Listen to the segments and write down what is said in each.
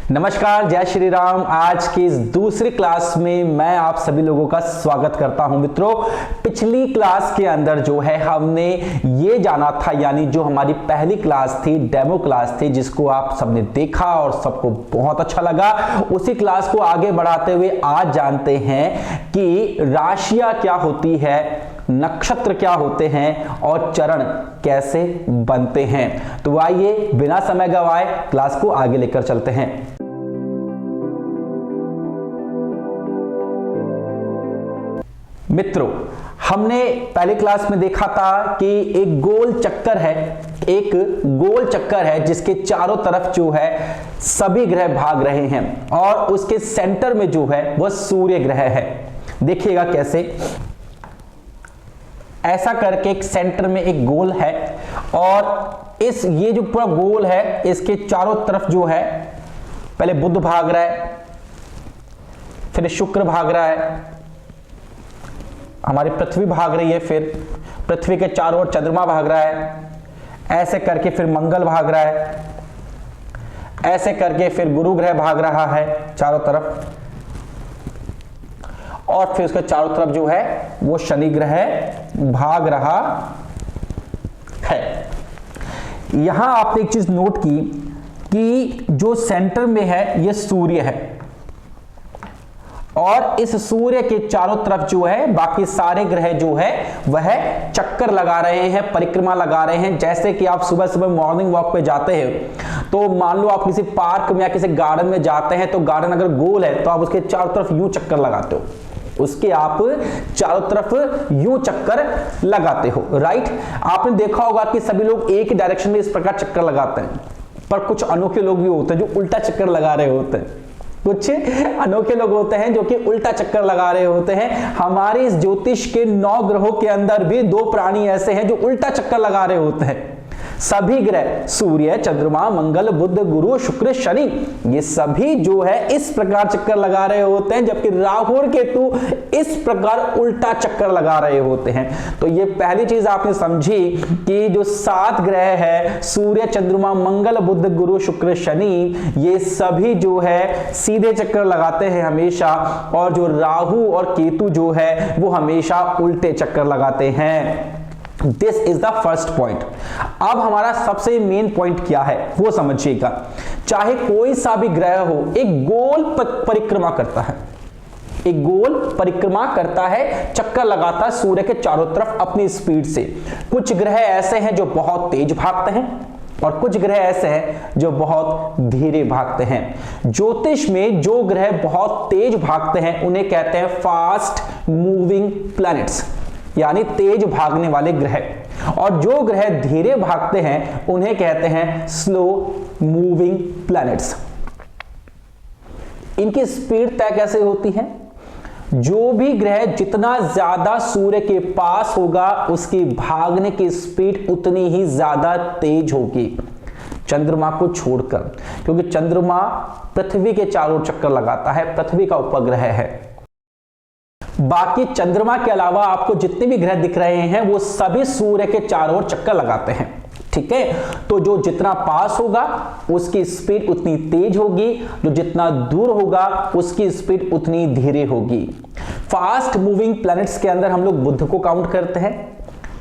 नमस्कार, जय श्री राम। आज की इस दूसरी क्लास में मैं आप सभी लोगों का स्वागत करता हूं। मित्रों, पिछली क्लास के अंदर जो है हमने ये जाना था, यानी जो हमारी पहली क्लास थी, डेमो क्लास थी, जिसको आप सबने देखा और सबको बहुत अच्छा लगा। उसी क्लास को आगे बढ़ाते हुए आज जानते हैं कि राशियां क्या होती है, नक्षत्र क्या होते हैं और चरण कैसे बनते हैं। तो आइए बिना समय गवाए क्लास को आगे लेकर चलते हैं। मित्रों, हमने पहली क्लास में देखा था कि एक गोल चक्कर है, जिसके चारों तरफ जो है सभी ग्रह भाग रहे हैं और उसके सेंटर में जो है वह सूर्य ग्रह है। देखिएगा कैसे, ऐसा करके एक सेंटर में एक गोल है और ये जो पूरा गोल है, इसके चारों तरफ जो है पहले बुध भाग रहा है, फिर शुक्र भाग रहा है, हमारी पृथ्वी भाग रही है, फिर पृथ्वी के चारों ओर चंद्रमा भाग रहा है, ऐसे करके फिर मंगल भाग रहा है, ऐसे करके फिर गुरु ग्रह भाग रहा है चारों तरफ, और फिर उसके चारों तरफ जो है वो शनि ग्रह भाग रहा है। यहां आपने एक चीज नोट की कि जो सेंटर में है ये सूर्य है और इस सूर्य के चारों तरफ जो है बाकी सारे ग्रह जो है वह चक्कर लगा रहे हैं, परिक्रमा लगा रहे हैं। जैसे कि आप सुबह सुबह मॉर्निंग वॉक पे जाते हैं तो मान लो आप किसी पार्क में या किसी गार्डन में जाते हैं, तो गार्डन अगर गोल है तो आप उसके चारों तरफ यूं चक्कर लगाते हो, उसके आप चारों तरफ यूं चक्कर लगाते हो, राइट। आपने देखा होगा कि सभी लोग एक डायरेक्शन में इस प्रकार चक्कर लगाते हैं, पर कुछ अनोखे लोग भी होते हैं जो उल्टा चक्कर लगा रहे होते हैं। कुछ अनोखे लोग होते हैं जो कि उल्टा चक्कर लगा रहे होते हैं। हमारे इस ज्योतिष के 9 ग्रहों के अंदर भी 2 प्राणी ऐसे हैं जो उल्टा चक्कर लगा रहे होते हैं। सभी ग्रह सूर्य, चंद्रमा, मंगल, बुध, गुरु, शुक्र, शनि, ये सभी जो है इस प्रकार चक्कर लगा रहे होते हैं, जबकि राहु और केतु इस प्रकार उल्टा चक्कर लगा रहे होते हैं। तो ये पहली चीज आपने समझी कि जो 7 ग्रह है, सूर्य, चंद्रमा, मंगल, बुध, गुरु, शुक्र, शनि, ये सभी जो है सीधे चक्कर लगाते हैं हमेशा, और जो राहु और केतु जो है वो हमेशा उल्टे चक्कर लगाते हैं। This is the first point. अब हमारा सबसे मेन पॉइंट क्या है वो समझिएगा। चाहे कोई सा भी ग्रह हो, एक गोल परिक्रमा करता है, एक गोल परिक्रमा करता है, चक्कर लगाता है सूर्य के चारों तरफ अपनी स्पीड से। कुछ ग्रह ऐसे हैं जो बहुत तेज भागते हैं और कुछ ग्रह ऐसे हैं जो बहुत धीरे भागते हैं। ज्योतिष में जो ग्रह बहुत तेज भागते हैं उन्हें कहते हैं फास्ट मूविंग प्लैनेट्स, यानी तेज भागने वाले ग्रह, और जो ग्रह धीरे भागते हैं उन्हें कहते हैं स्लो मूविंग प्लैनेट्स। इनकी स्पीड तय कैसे होती है? जो भी ग्रह जितना ज्यादा सूर्य के पास होगा उसकी भागने की स्पीड उतनी ही ज्यादा तेज होगी, चंद्रमा को छोड़कर, क्योंकि चंद्रमा पृथ्वी के चारों चक्कर लगाता है, पृथ्वी का उपग्रह है। बाकी चंद्रमा के अलावा आपको जितने भी ग्रह दिख रहे हैं वो सभी सूर्य के चारों ओर चक्कर लगाते हैं, ठीक है। तो जो जितना पास होगा उसकी स्पीड उतनी तेज होगी, जो जितना दूर होगा उसकी स्पीड उतनी धीरे होगी। फास्ट मूविंग प्लैनेट्स के अंदर हम लोग बुध को काउंट करते हैं,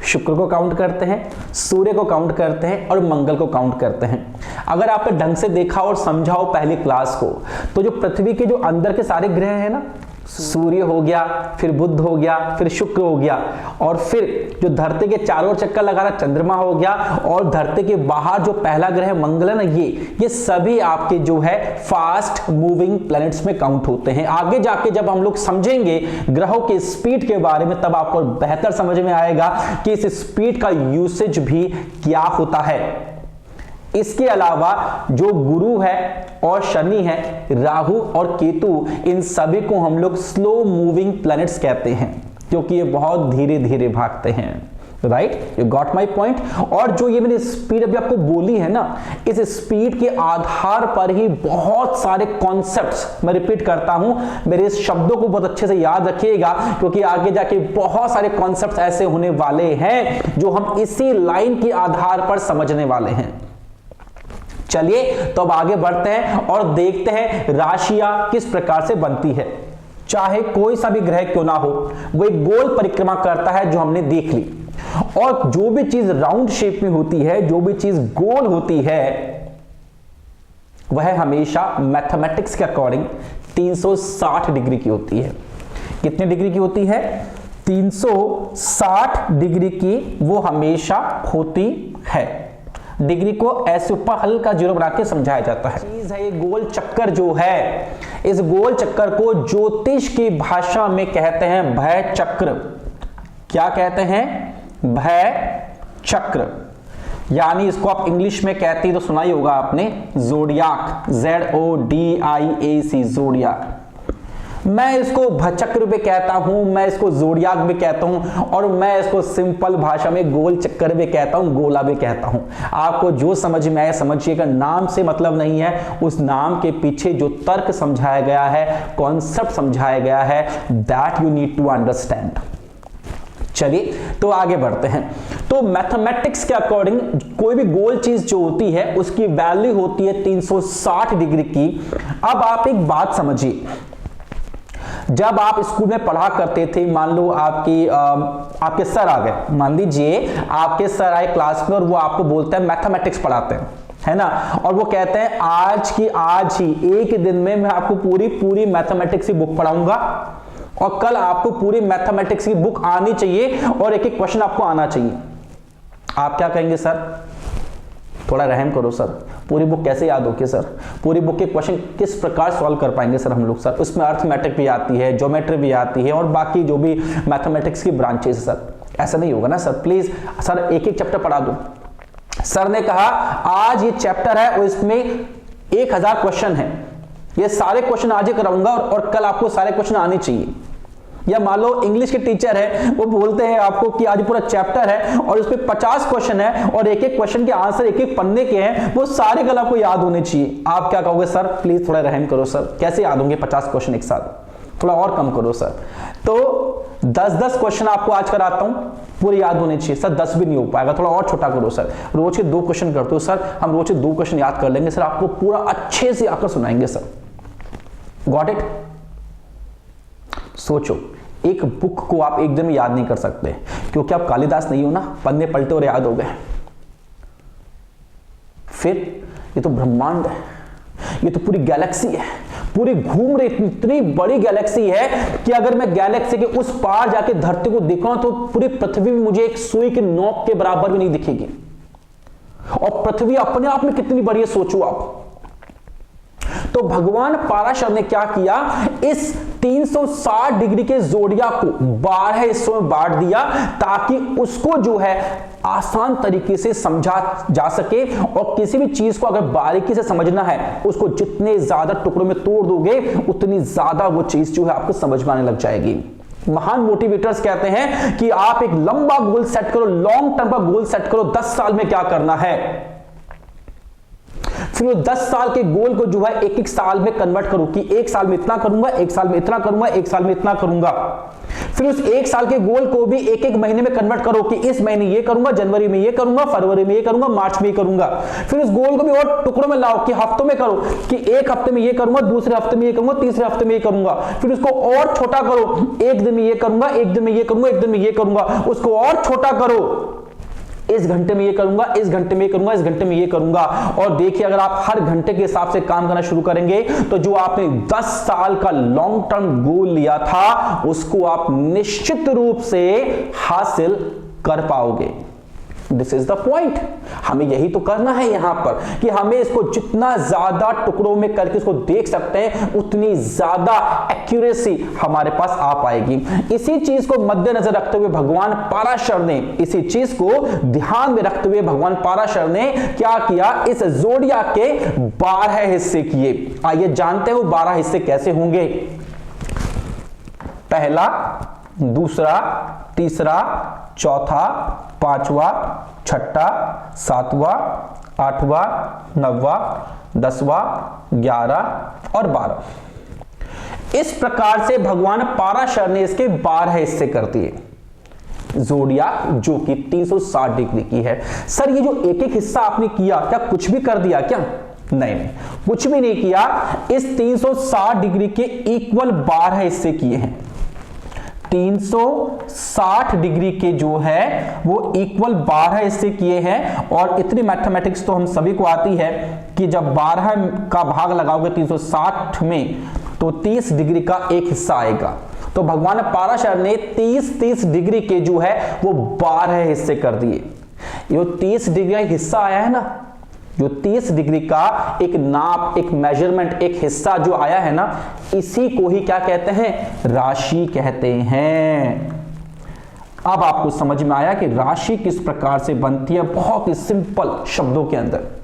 शुक्र को काउंट करते हैं, सूर्य को काउंट करते हैं और मंगल को काउंट करते हैं। अगर आपने ढंग से देखा और समझाओ पहली क्लास को, तो जो पृथ्वी के जो अंदर के सारे ग्रह हैं ना, सूर्य हो गया, फिर बुध हो गया, फिर शुक्र हो गया, और फिर जो धरती के चारों ओर चक्कर लगा रहा चंद्रमा हो गया, और धरती के बाहर जो पहला ग्रह मंगल है ना, ये सभी आपके जो है फास्ट मूविंग प्लैनेट्स में काउंट होते हैं। आगे जाके जब हम लोग समझेंगे ग्रहों की स्पीड के बारे में, तब आपको बेहतर समझ में आएगा कि इस स्पीड का यूसेज भी क्या होता है। इसके अलावा जो गुरु है और शनि है, राहु और केतु, इन सभी को हम लोग स्लो मूविंग प्लैनेट्स कहते हैं, क्योंकि ये बहुत धीरे धीरे भागते हैं, right. You got my point. और जो ये मैंने स्पीड अभी आपको बोली है ना, इस स्पीड के आधार पर ही बहुत सारे कॉन्सेप्ट्स, मैं रिपीट करता हूं, मेरे इस शब्दों को बहुत अच्छे से याद रखिएगा, क्योंकि आगे जाके बहुत सारे कॉन्सेप्ट्स ऐसे होने वाले हैं जो हम इसी लाइन के आधार पर समझने वाले हैं। चलिए तो अब आगे बढ़ते हैं और देखते हैं राशियां किस प्रकार से बनती है। चाहे कोई सा भी ग्रह क्यों ना हो, वो एक गोल परिक्रमा करता है जो हमने देख ली, और जो भी चीज राउंड शेप में होती है, जो भी चीज गोल होती है, वह हमेशा मैथमेटिक्स के अकॉर्डिंग 360 डिग्री की होती है। कितने डिग्री की होती है? 360 डिग्री की वो हमेशा होती है। डिग्री को ऐसे ऊपर हल्का जीरो बना के समझाया जाता है। चीज है ये गोल चक्कर जो है, इस गोल चक्कर को ज्योतिष की भाषा में कहते हैं भय चक्र। क्या कहते हैं? भय चक्र। यानी इसको आप इंग्लिश में कहते हैं तो सुना ही होगा आपने, ज़ोडियाक, ZODIAC, ज़ोडियाक। मैं इसको भचक्र भी कहता हूं, मैं इसको ज़ोडियाक भी कहता हूं, और मैं इसको सिंपल भाषा में गोल चक्कर भी कहता हूं, गोला भी कहता हूं। आपको जो समझ में आए समझिएगा, नाम से मतलब नहीं है, उस नाम के पीछे जो तर्क समझाया गया है, कॉन्सेप्ट समझाया गया है, that you need to understand. चलिए तो आगे बढ़ते हैं। तो मैथमेटिक्स के अकॉर्डिंग कोई भी गोल चीज जो होती है उसकी वैल्यू होती है 360 डिग्री की। अब आप एक बात समझिए, जब आप स्कूल में पढ़ा करते थे, मान लो आपके सर आ गए, मान लीजिए आपके सर आए क्लास में और वो आपको बोलते हैं मैथमेटिक्स पढ़ाते हैं, है ना, और वो कहते हैं आज ही एक दिन में मैं आपको पूरी मैथमेटिक्स की बुक पढ़ाऊंगा, और कल आपको पूरी मैथमेटिक्स की बुक आनी चाहिए और एक एक क्वेश्चन आपको आना चाहिए। आप क्या कहेंगे? सर थोड़ा रहम करो सर, पूरी बुक कैसे याद होगी सर, पूरी बुक के क्वेश्चन किस प्रकार सॉल्व कर पाएंगे सर हम लोग? सर उसमें अर्थमेटिक भी आती है, ज्योमेट्री भी आती है, और बाकी जो भी मैथमेटिक्स की ब्रांचेस। सर ऐसा नहीं होगा ना सर, प्लीज सर एक एक चैप्टर पढ़ा दो। सर ने कहा आज ये चैप्टर है और इसमें 1000 क्वेश्चन है, ये सारे क्वेश्चन आज ही कराऊंगा और कल आपको सारे क्वेश्चन आने चाहिए। या मान लो इंग्लिश के टीचर है, वो बोलते हैं आपको कि आज पूरा चैप्टर है और उसपे 50 क्वेश्चन है और एक एक क्वेश्चन के आंसर एक एक पन्ने के हैं, वो सारे कल आपको याद होने चाहिए। आप क्या कहोगे? सर प्लीज थोड़ा रहम करो सर, कैसे याद होंगे 50 क्वेश्चन एक साथ, थोड़ा और कम करो सर। तो 10-10 क्वेश्चन आपको आज कराता हूं, पूरे याद होने चाहिए। सर 10 भी नहीं हो पाएगा, थोड़ा और छोटा करो सर, रोज के 2 क्वेश्चन करते हो सर, हम रोज के 2 क्वेश्चन याद कर लेंगे सर, आपको पूरा अच्छे से आकर सुनाएंगे सर। Got it? सोचो, एक बुक को आप एक दिन में याद नहीं कर सकते, क्योंकि आप कालिदास नहीं हो ना, पन्ने पलटे और याद हो गए। फिर ये तो ब्रह्मांड है, ये तो पूरी गैलेक्सी है, पूरी घूम रही इतनी बड़ी गैलेक्सी है कि अगर मैं गैलेक्सी के उस पार जाके धरती को देखूं तो पूरी पृथ्वी में मुझे एक सुई के नोक के बराबर भी नहीं दिखेगी। और पृथ्वी अपने आप में कितनी बड़ी है सोचो आप। तो भगवान पाराशर ने क्या किया, इस 360 डिग्री के जोड़िया को 12 हिस्सों में बांट दिया, ताकि उसको जो है आसान तरीके से समझा जा सके, और किसी भी चीज को अगर बारीकी से समझना है, उसको जितने ज्यादा टुकड़ों में तोड़ दोगे उतनी ज्यादा वो चीज जो है आपको समझ में आने लग जाएगी। महान मोटिवेटर्स कहते हैं कि आप एक लंबा गोल सेट करो, लॉन्ग टर्म का गोल सेट करो, 10 साल में क्या करना है, फिर 10 साल के गोल को जो है एक एक साल में कन्वर्ट करो कि 1 साल में इतना करूंगा, 1 साल में इतना करूंगा, 1 साल में इतना करूंगा। फिर उस 1 साल के गोल को भी एक एक महीने में कन्वर्ट करो कि इस महीने ये करूंगा, जनवरी में ये करूंगा, फरवरी में ये करूंगा, मार्च में ये करूंगा। फिर उस गोल को भी और टुकड़ों में लाओ कि हफ्तों में करो कि एक हफ्ते में ये करूंगा, दूसरे हफ्ते में ये करूंगा, तीसरे हफ्ते में ये करूंगा। फिर उसको और छोटा करो, एक दिन में ये करूंगा, एक दिन में ये करूंगा, एक दिन में ये करूंगा, उसको और छोटा करो, इस घंटे में ये करूंगा, इस घंटे में ये करूंगा, इस घंटे में ये करूंगा। और देखिए अगर आप हर घंटे के हिसाब से काम करना शुरू करेंगे तो जो आपने 10 साल का लॉन्ग टर्म गोल लिया था उसको आप निश्चित रूप से हासिल कर पाओगे। This is the point. हमें यही तो करना है यहां पर कि हमें इसको जितना ज्यादा टुकड़ों में करके इसको देख सकते हैं उतनी ज्यादा एक्यूरेसी हमारे पास आ पाएगी। इसी चीज को मद्देनजर रखते हुए भगवान पाराशर ने, इसी चीज को ध्यान में रखते हुए भगवान पाराशर ने क्या किया, इस जोड़िया के 12 हिस्से किए। आइए जानते हैं वो 12 हिस्से कैसे होंगे। पहला, दूसरा, तीसरा, चौथा, पांचवा, छठा, सातवां, आठवां, 9वां, 10वां, 11 और 12। इस प्रकार से भगवान पाराशर ने इसके 12 हिस्से कर दिए। जोड़िया जो कि 360 डिग्री की है। सर ये जो एक एक हिस्सा आपने किया, क्या कुछ भी कर दिया क्या? नहीं, कुछ भी नहीं किया। इस 360 डिग्री के इक्वल 12 हिस्से किए हैं। 360 डिग्री के जो है वो इक्वल 12 हिस्से किए हैं। और इतनी मैथमेटिक्स तो हम सभी को आती है कि जब 12 का भाग लगाओगे 360 में तो 30 डिग्री का एक हिस्सा आएगा। तो भगवान पाराशर ने 30 डिग्री के जो है वो 12 हिस्से कर दिए। ये 30 डिग्री का हिस्सा आया है ना, जो 30 डिग्री का एक नाप, एक मेजरमेंट, एक हिस्सा जो आया है ना, इसी को ही क्या कहते हैं? राशि कहते हैं। अब आपको समझ में आया कि राशि किस प्रकार से बनती है, बहुत ही सिंपल शब्दों के अंदर।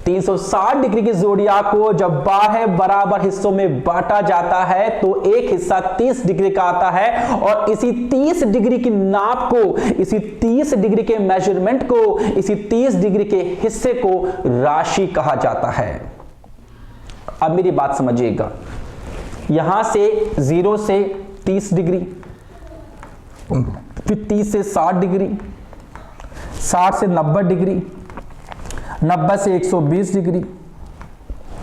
360 डिग्री की जोड़िया को जब 12 बराबर हिस्सों में बांटा जाता है तो एक हिस्सा 30 डिग्री का आता है। और इसी 30 डिग्री की नाप को, इसी 30 डिग्री के मेजरमेंट को, इसी 30 डिग्री के हिस्से को राशि कहा जाता है। अब मेरी बात समझिएगा, यहां से 0 से 30 डिग्री, फिर 30 से 60 डिग्री, 60 से 90 डिग्री, 90 से 120 डिग्री,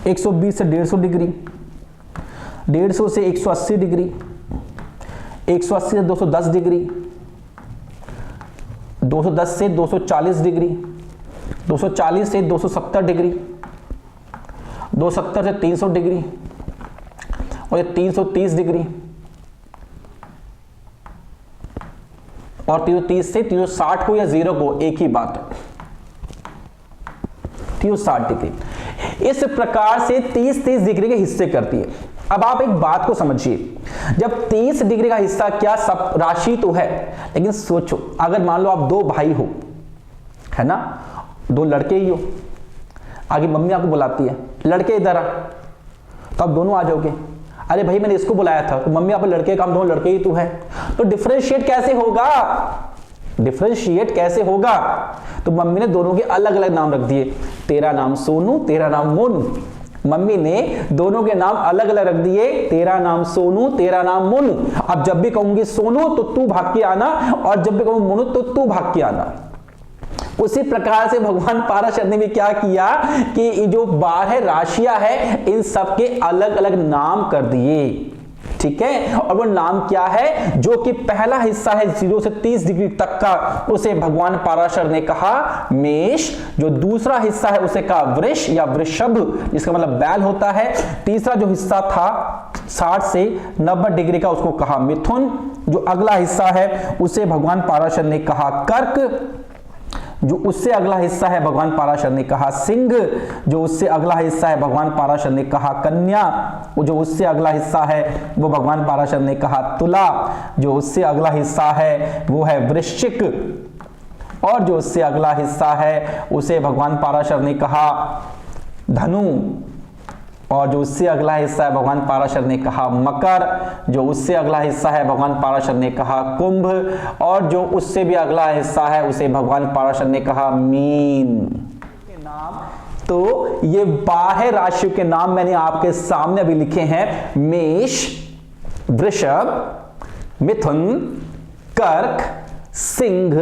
120 से 150 डिग्री, 150 से 180 डिग्री, 180 से 210 डिग्री, 210 से 240 डिग्री, 240 से 270 डिग्री, 270 से 300 डिग्री, और 330 डिग्री, और 330 से 360 को या 0 को एक ही बात है, 360 डिग्री। इस प्रकार से 30 डिग्री के हिस्से करती है। अब आप एक बात को समझिए, जब 30 डिग्री का हिस्सा क्या सब राशि तो है, लेकिन सोचो अगर मान लो आप दो भाई हो, है ना, दो लड़के ही हो, आगे मम्मी आपको बुलाती है, लड़के इधर आ, तो आप दोनों आ जाओगे। अरे भाई मैंने इसको बुलाया था, तो मम्मी आप लड़के का, हम दोनों लड़के ही तो है, तो डिफरेंशिएट कैसे होगा? डिफरेंशिएट कैसे होगा? तो मम्मी ने दोनों के अलग अलग नाम रख दिए, तेरा नाम सोनू, तेरा नाम मोनू। मम्मी ने दोनों के नाम अलग अलग रख दिए, तेरा नाम सोनू, तेरा नाम मोनू। अब जब भी कहूंगी सोनू तो तू भाग के आना, और जब भी कहूंगी मोनू तो तू भाग के आना। उसी प्रकार से भगवान पाराशर ने भी क्या किया कि जो 12 राशियां है इन सबके अलग अलग नाम कर दिए, ठीक है। और वो नाम क्या है? जो कि पहला हिस्सा है 0 से 30 डिग्री तक का, उसे भगवान पाराशर ने कहा मेष। जो दूसरा हिस्सा है उसे कहा वृष या वृषभ, जिसका मतलब बैल होता है। तीसरा जो हिस्सा था 60 से 90 डिग्री का, उसको कहा मिथुन। जो अगला हिस्सा है उसे भगवान पाराशर ने कहा कर्क। जो उससे अगला हिस्सा है भगवान पाराशर ने कहा सिंह। जो उससे अगला हिस्सा है भगवान पाराशर ने कहा कन्या। जो उससे अगला हिस्सा है वो भगवान पाराशर ने कहा तुला। जो उससे अगला हिस्सा है वो है वृश्चिक। और जो उससे अगला हिस्सा है उसे भगवान पाराशर ने कहा धनु। और जो उससे अगला हिस्सा है भगवान पाराशर ने कहा मकर। जो उससे अगला हिस्सा है भगवान पाराशर ने कहा कुंभ। और जो उससे भी अगला हिस्सा है उसे भगवान पाराशर ने कहा मीन। नाम तो ये 12 राशियों के नाम मैंने आपके सामने अभी लिखे हैं, मेष, वृषभ, मिथुन, कर्क, सिंह,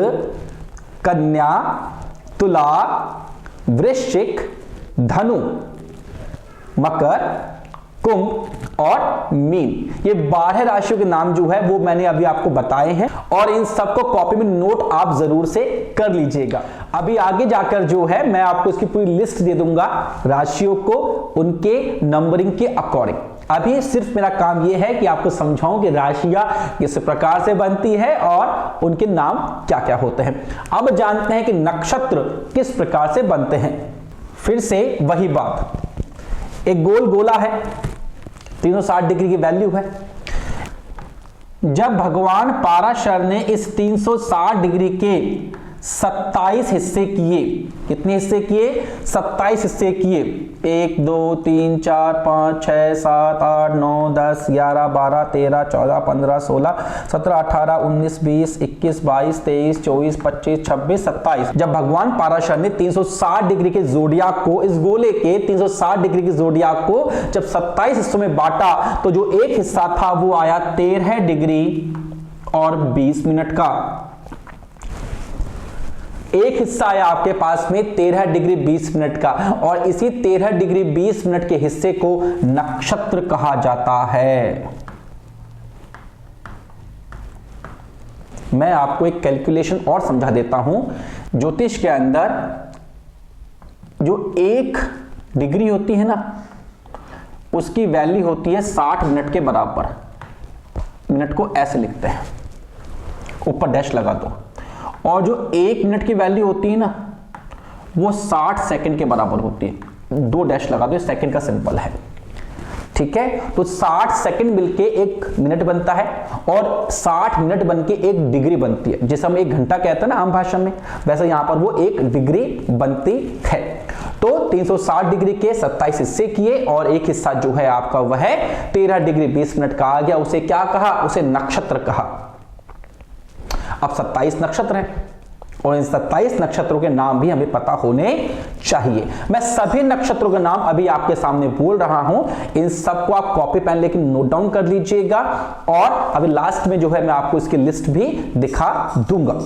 कन्या, तुला, वृश्चिक, धनु, मकर, कुंभ और मीन। ये 12 राशियों के नाम जो है वो मैंने अभी आपको बताए हैं, और इन सबको कॉपी में नोट आप जरूर से कर लीजिएगा। अभी आगे जाकर जो है मैं आपको इसकी पूरी लिस्ट दे दूंगा राशियों को उनके नंबरिंग के अकॉर्डिंग। अभी सिर्फ मेरा काम यह है कि आपको समझाऊं कि राशियां किस प्रकार से बनती है और उनके नाम क्या क्या होते हैं। अब जानते हैं कि नक्षत्र किस प्रकार से बनते हैं। फिर से वही बात, एक गोल गोला है, 360 डिग्री की वैल्यू है। जब भगवान पाराशर ने इस 360 डिग्री के 27 हिस्से किए, कितने हिस्से किए? 27 हिस्से किए। 1 2 3 4 5 6 7 8 9 10 11 12 13 14 15 16 17 18 19 20 21 22 23 24 25 26 27। जब भगवान पाराशर ने 360 डिग्री के जोडियाक को, इस गोले के 360 डिग्री के जोडियाक को जब 27 हिस्सों में बांटा, तो जो एक हिस्सा था वो आया 13 डिग्री और 20 मिनट का। एक हिस्सा है आपके पास में 13 डिग्री 20 मिनट का, और इसी 13 डिग्री 20 मिनट के हिस्से को नक्षत्र कहा जाता है। मैं आपको एक कैलकुलेशन और समझा देता हूं। ज्योतिष के अंदर जो 1 डिग्री होती है ना, उसकी वैल्यू होती है 60 मिनट के बराबर। मिनट को ऐसे लिखते हैं, ऊपर डैश लगा दो। और जो 1 मिनट की वैल्यू होती है ना, वो 60 सेकंड के बराबर होती है। 2 डैश लगा दो, सेकंड का सिंबल है, ठीक है। तो 60 सेकंड मिलके 1 मिनट बनता है, और 60 मिनट बनके 1 डिग्री बनती है, जिसे हम 1 घंटा कहते हैं ना आम भाषा में, वैसे यहां पर वो 1 डिग्री बनती है। तो 360 डिग्री के 27 हिस्से किए, और एक हिस्सा जो है आपका वह 13 डिग्री 20 मिनट का आ गया। उसे क्या कहा? उसे नक्षत्र कहा। अब 27 नक्षत्र हैं, और इन 27 नक्षत्रों के नाम भी हमें पता होने चाहिए। मैं सभी नक्षत्रों के नाम अभी आपके सामने बोल रहा हूं, इन सबको आप कॉपी पेन लेकर नोट डाउन कर लीजिएगा, और अभी लास्ट में जो है मैं आपको इसकी लिस्ट भी दिखा दूंगा।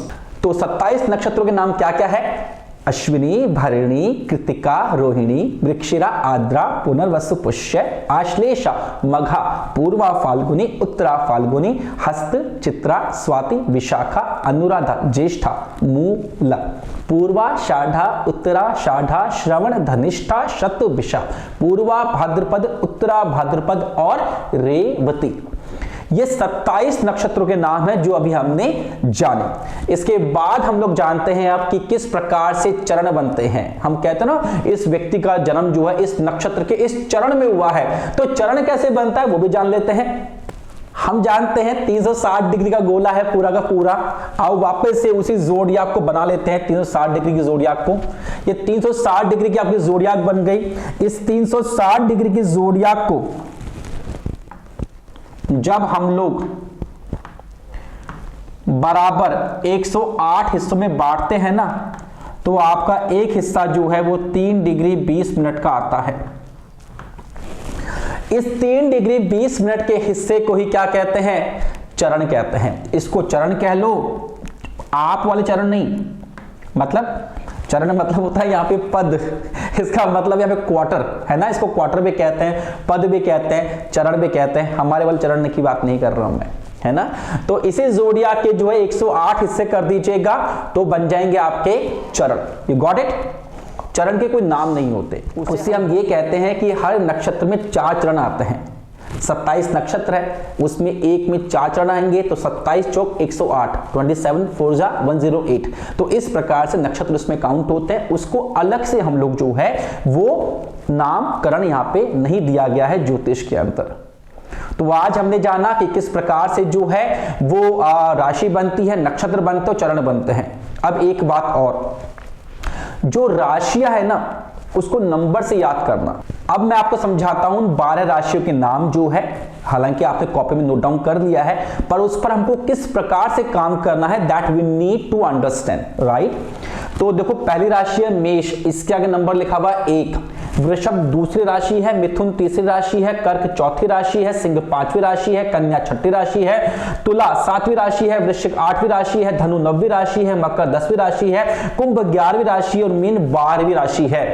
तो 27 नक्षत्रों के नाम क्या क्या है? अश्विनी, भरणी, कृतिका, रोहिणी, वृक्षिरा, आद्रा, पुनर्वसु, पुष्य, आश्लेषा, मघा, पूर्वा फाल्गुनी, उत्तरा फाल्गुनी, हस्त, चित्रा, स्वाति, विशाखा, अनुराधा, ज्येष्ठा, मूला, पूर्वा षाढ़ा, उत्तरा षाढ़ा, श्रवण, धनिष्ठा, शतभिषा, पूर्वा भाद्रपद, उत्तरा भाद्रपद और रेवती। ये 27 नक्षत्रों के नाम हैं जो अभी हमने जाने। इसके बाद हम लोग जानते हैं अब कि किस प्रकार से चरण बनते हैं। हम कहते हैं ना, इस व्यक्ति का जन्म जो है इस नक्षत्र के इस चरण में हुआ है, तो चरण कैसे बनता है वो भी जान लेते हैं। हम जानते हैं 360 डिग्री का गोला है पूरा का पूरा। आओ वापस से उसी जोडियाक को बना लेते हैं, 360 डिग्री की जोडियाक को। ये 360 डिग्री की आपकी जोडियाक बन गई। इस 360 डिग्री की जोडियाक को जब हम लोग बराबर 108 हिस्सों में बांटते हैं ना, तो आपका एक हिस्सा जो है वो 3 डिग्री 20 मिनट का आता है। इस 3 डिग्री 20 मिनट के हिस्से को ही क्या कहते हैं? चरण कहते हैं। इसको चरण कह लो, आप वाले चरण नहीं, मतलब चरण मतलब होता है यहाँ पे पद, इसका मतलब यहाँ पे क्वार्टर है ना, इसको क्वार्टर भी कहते हैं, पद भी कहते हैं, चरण भी कहते हैं। हमारे वाले चरण की बात नहीं कर रहा हूं मैं, है ना। तो इसे जोड़िया के जो है 108 हिस्से कर दीजिएगा, तो बन जाएंगे आपके चरण। You got it? चरण के कोई नाम नहीं होते, उससे हम ये कहते हैं कि हर नक्षत्र में 4 चरण आते हैं। 27 नक्षत्र है, उसमें एक में 4 चरण आएंगे, तो 27 चौक 108, 27 4 जा 108। तो इस प्रकार से नक्षत्र उसमें काउंट होते हैं। उसको अलग से हम लोग जो है वो नामकरण यहाँ पे नहीं दिया गया है ज्योतिष के अंदर। तो आज हमने जाना कि किस प्रकार से जो है वो राशि बनती है, नक्षत्र बनते हैं, चरण बनते हैं। अब एक बात और, जो राशियां है ना उसको नंबर से याद करना। अब मैं आपको समझाता हूं 12 राशियों के नाम जो है, हालांकि आपने कॉपी में नोट डाउन कर लिया है, पर उस पर हमको किस प्रकार से काम करना है, that we need to understand, right. तो देखो, पहली राशि है मेष, इसके आगे नंबर लिखा हुआ 1। वृषभ दूसरी राशि है, मिथुन तीसरी राशि है, कर्क चौथी राशि है, सिंह 5वीं राशि है, कन्या 6ठी राशि है, तुला 7वीं राशि है, वृश्चिक 8वीं राशि है, धनु 9वीं राशि है, मकर 10वीं राशि है, कुंभ 11वीं राशि और मीन 12वीं राशि है।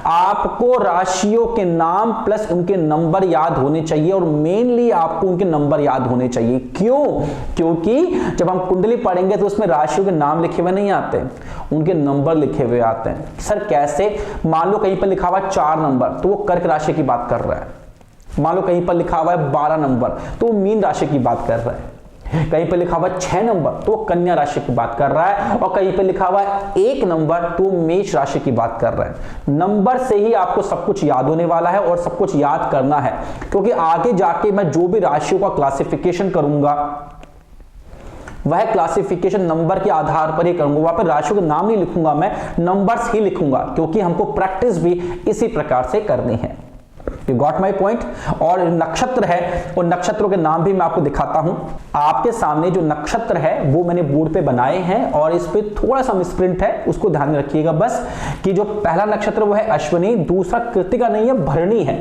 आपको राशियों के नाम प्लस उनके नंबर याद होने चाहिए, और मेनली आपको उनके नंबर याद होने चाहिए। क्यों? क्योंकि जब हम कुंडली पढ़ेंगे तो उसमें राशियों के नाम लिखे हुए नहीं आते, उनके नंबर लिखे हुए आते हैं। सर कैसे? मान लो कहीं पर लिखा हुआ 4 नंबर, तो वो कर्क राशि की बात कर रहा है। मान लो कहीं पर लिखा हुआ है 12 नंबर, तो वो मीन राशि की बात कर रहा है। कहीं पर लिखा हुआ 6 नंबर, तो वो कन्या राशि की बात कर रहा है। और कहीं पर लिखा हुआ है 1 नंबर, तो मेष राशि की बात कर रहा है। नंबर से ही आपको सब कुछ याद होने वाला है और सब कुछ याद करना है, क्योंकि आगे जाके मैं जो भी राशियों का क्लासिफिकेशन करूंगा वह क्लासिफिकेशन नंबर के आधार पर ही करूंगा। वहां पर राशियों के नाम नहीं लिखूंगा, मैं नंबर्स ही लिखूंगा, क्योंकि हमको प्रैक्टिस भी इसी प्रकार से करनी है। You got my point? और नक्षत्र है, और नक्षत्रों के नाम भी मैं आपको दिखाता हूं। आपके सामने जो नक्षत्र है वो मैंने बोर्ड पे बनाए हैं, और इस पे थोड़ा सा मिसप्रिंट है, उसको ध्यान में रखिएगा बस, कि जो पहला नक्षत्र वो है अश्विनी, दूसरा कृतिका नहीं है, भरणी है।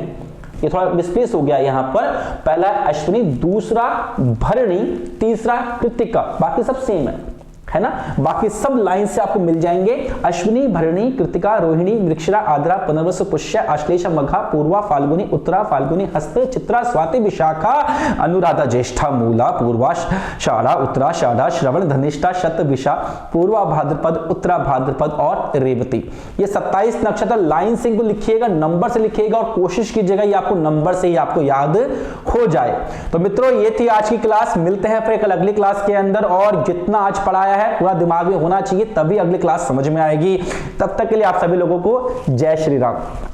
ये थोड़ा मिसप्लेस हो गया यहां पर, पहला अश्विनी, दूसरा भरणी, तीसरा कृतिका, बाकी सब सेम है। है ना। बाकी सब लाइन से आपको मिल जाएंगे। अश्विनी, भरणी, कृतिका, रोहिणी, मृगशिरा, आद्रा, पुनर्वसु, पुष्य, आश्लेष, मघा, पूर्वा, फाल्गुनी, उत्तरा, फाल्गुनी, हस्त, चित्रा, स्वाति, विशाखा, अनुराधा, ज्येष्ठा, मूला, पूर्वा, शाढ़ा, उत्तरा, शाढ़ा, श्रवण, धनिष्ठा, शतभिषा, पूर्वा भाद्रपद, उत्तरा भाद्रपद और रेवती। ये 27 नक्षत्र लाइन से इनको लिखिएगा, नंबर से लिखिएगा और कोशिश कीजिएगा ये आपको नंबर से ही आपको याद हो जाए। तो मित्रों ये थी आज की क्लास, मिलते हैं फिर एक अगली क्लास के अंदर, और जितना आज पढ़ाया है पूरा दिमाग में होना चाहिए, तभी अगली क्लास समझ में आएगी। तब तक के लिए आप सभी लोगों को जय श्री राम।